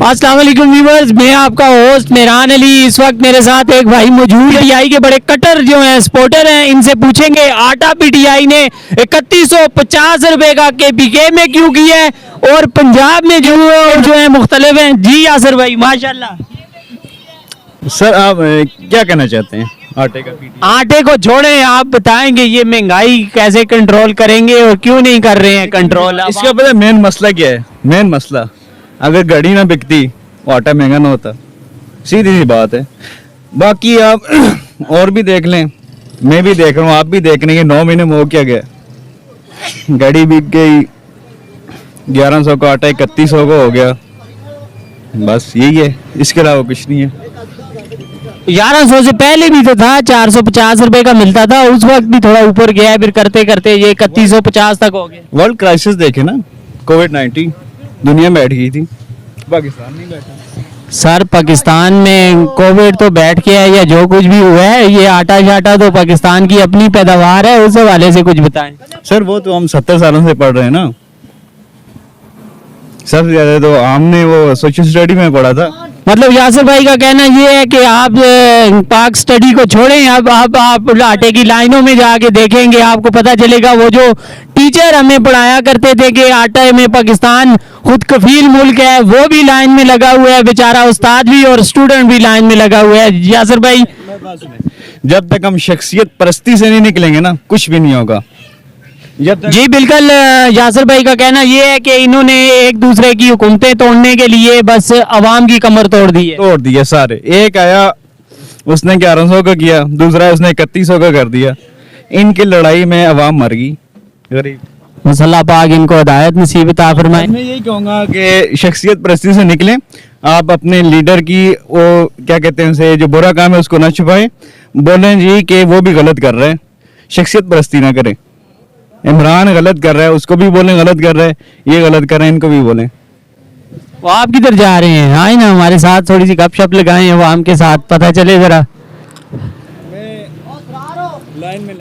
अस्सलाम वालेकुम व्यूअर्स, मैं आपका होस्ट मेहरान अली। इस वक्त मेरे साथ एक भाई मौजूद है, पीटीआई के बड़े कटर जो हैं, सपोर्टर हैं। इनसे पूछेंगे आटा पीटीआई ने 3150 रुपए का केपीके में क्यों किया है और पंजाब में जो है मुख्तलिफ हैं। जी यासर भाई, माशाल्लाह। सर आप क्या कहना चाहते हैं आटे का पीटीआई? आटे को छोड़ें, आप बताएंगे ये महंगाई कैसे कंट्रोल करेंगे और क्यों नहीं कर रहे हैं कंट्रोल। इसका पता है मेन मसला क्या है? मेन मसला, अगर घड़ी ना बिकती आटा महंगा ना होता, सीधी सी बात है। बाकी आप और भी देख लें, मैं भी देख रहा हूँ, आप भी देख रहे हैं। 9 महीने में हो क्या गया? घड़ी बिक गई, 1100 का आटा 3100 का हो गया। बस यही है, इसके अलावा कुछ नहीं है। 1100 से पहले भी तो था, 450 रुपए का मिलता था, उस वक्त भी थोड़ा ऊपर गया है, फिर करते करते ये 3150 तक हो गया। वर्ल्ड क्राइसिस देखे ना, कोविड-19 दुनिया में बैठ गई थी, पाकिस्तान नहीं बैठा। सर पाकिस्तान में कोविड तो बैठ गया है या जो कुछ भी हुआ है, ये आटा शाटा तो पाकिस्तान की अपनी पैदावार है, उस हवाले से कुछ बताएं। सर वो तो हम 70 सालों से पढ़ रहे हैं ना। सबसे ज्यादा तो हमने वो सोशल स्टडी में पढ़ा था। मतलब यासिर भाई का कहना ये है कि आप पाक स्टडी को छोड़ें, अब आप आटे की लाइनों में जाके देखेंगे, आपको पता चलेगा वो जो टीचर हमें पढ़ाया करते थे कि आटे में पाकिस्तान खुद कफील मुल्क है, वो भी लाइन में लगा हुआ है बेचारा, उस्ताद भी और स्टूडेंट भी लाइन में लगा हुआ है। यासिर भाई, जब तक हम शख्सियत परस्ती से नहीं निकलेंगे ना, कुछ भी नहीं होगा। जी बिल्कुल, यासिर भाई का कहना ये है कि इन्होंने एक दूसरे की हुकूमतें तोड़ने के लिए बस अवाम की कमर तोड़ दी है। तोड़ दिया सारे। एक आया उसने 1100 का किया, दूसरा उसने 3100 का कर दिया। इनकी लड़ाई में अवाम मर गई, गरीब। अल्लाह पाक इनको हिदायत नसीब अता फरमाए। मैं यही कहूँगा कि शख्सियत परस्ती से निकलें। आप अपने लीडर की वो क्या कहते हैं उसे, जो बुरा काम है उसको ना छुपाएं, बोलें जी कि वो भी गलत कर रहे हैं, शख्सियत परस्ती ना करें। इमरान गलत कर रहा है, उसको भी बोलें गलत कर रहा है, ये गलत कर रहे हैं, इनको भी बोलें। वो आप किधर जा रहे हैं? आए ना हमारे साथ, थोड़ी सी गपशप लगाएं अवाम के साथ, पता चले जरा।